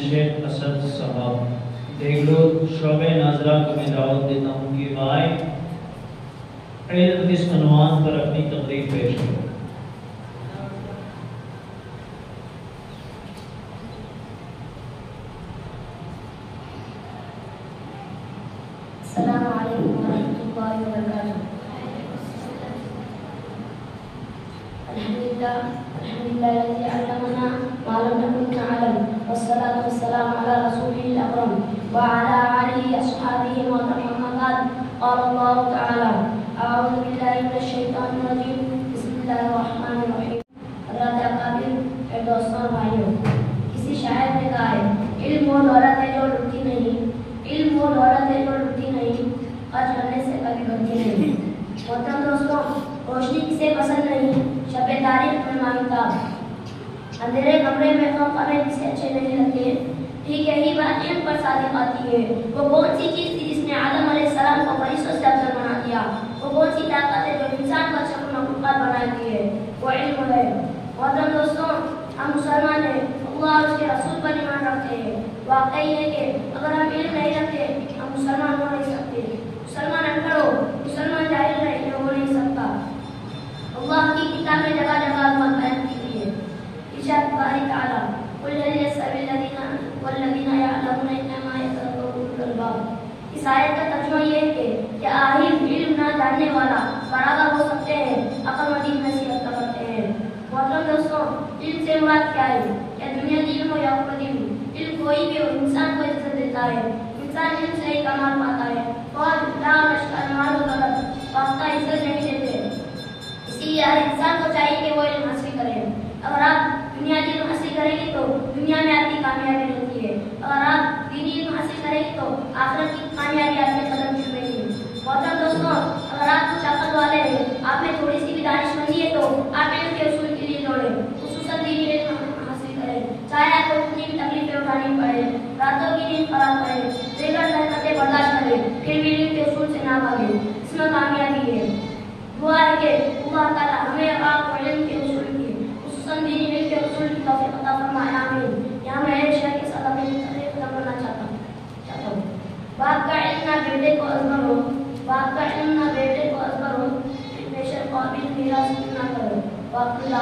शेख असद साहब देगलूर शोबे नाजरा को मैं दावत देता हूँ कि वाई इस अनवान पर अपनी तकरीर पेश करें। अस्सलामु अलैकुम वरहमतुल्लाहि वबरकातुहू। अल्हम्दुलिल्लाह लज़ी अल्लमना मा लम नकुन नअलम वस्सलातु वस्सलामु अला रसूलिल अकरम व अला आलिहि अस्हाबिहि व अम्मा बाद। क़ाल अल्लाहु तआला अऊज़ु बिल्लाहि मिनश शैतानिर रजीम बिस्मिल्लाहिर रहमानिर रहीम। हज़रत अकाबिर ए दोस्तों भाइयों, किसी शायर ने कहा है, इल्म वो दौलत है जो लुटती नहीं, इल्म वो दौलत है जो लुटती नहीं, खर्च करने से कभी बढ़ती नहीं। मोहतरम दोस्तों, रोशनी किसे पसंद नहीं, शब तारीख में मांगताब, अंधेरे कमरे में खाने किसे अच्छे नहीं लगते। ठीक यही बात इल्म पर सादिक आती है। वो कौन सी चीज थी जिसने आदम अलैहिस्सलाम को फरिश्तों से अफजल बना दिया? वो कौन सी ताकत है जो इंसान को शक्ल मखलूक़ात बनाती है? वो इल्म है। मोहतरम दोस्तों, हम मुसलमान हैं, अल्लाह और उसके रसूल पर ईमान रखते हैं। वाकई है कि अगर हम इल्म नहीं रखते हम मुसलमान हो नहीं सकते। मुसलमान अनपढ़ हो, मुसलमान जाहिल नहीं हो नहीं सकता। अल्लाह की किताब में जगह जगह बात बयान की गई है। इरशाद बारी ताला कुल हल यस्तवी लदीना वल्लदीना यअलमूना इन्नमा यतज़क्करू उलुल अलबाब। इस आयत का तर्जुमा ये है कि क्या आहिर इल्म ना जानने वाला बराबर हो सकते हैं अक्लमंदी नसीहत करते हैं। मोहतरम दोस्तों, इल्म से मुराद क्या है? क्या दुनिया की इल्म हो या उखरवी इल्म? इल्म कोई भी हो इंसान को इज्जत देता है। इंसान इल्म से ही कमाल पाता है। और इज्जत नहीं देते। इसीलिए हर इंसान को चाहिए कि वो इल्म हासिल करे। अगर आप दुनिया की इल्म हासिल करेंगे तो दुनिया में आपकी कामयाबी रहती है। अगर आप दीनी इल्म हासिल करेंगे तो आखिरत की कामयाबी आपके कदम चूमेगी। मोहतरम दोस्तों, अगर आप कुछ अक्ल वाले हैं, आप में थोड़ी सी भी दानिशमंदी है तो आप इल्म के उसूल के लिए दौड़ें, खुसूसन दीनी इल्म हासिल करें। चाहे आपको कितनी भी तकलीफें उठानी पड़े, रातों की नींद खराब करें, बेकार हरकतें बर्दाश्त करें, फिर भी इल्म के उसूल से ना भागें, इसमें कामयाबी है। दुआ है कि अल्लाह ताला हमें आपको इल्म के उसूल की, खुसूसन दीनी इल्म के उसूल की तौफीक अता फरमाए। आमीन। यहाँ मैं एक शेर के साथ अपनी तकरीर खत्म करना चाहता हूँ। बाप का इल्म ना बेटे को अज़बर हो, बाप का इल्म ना बेटे को अज़बर हो, बेशक काबिल मीरास ना करो। वाक़िल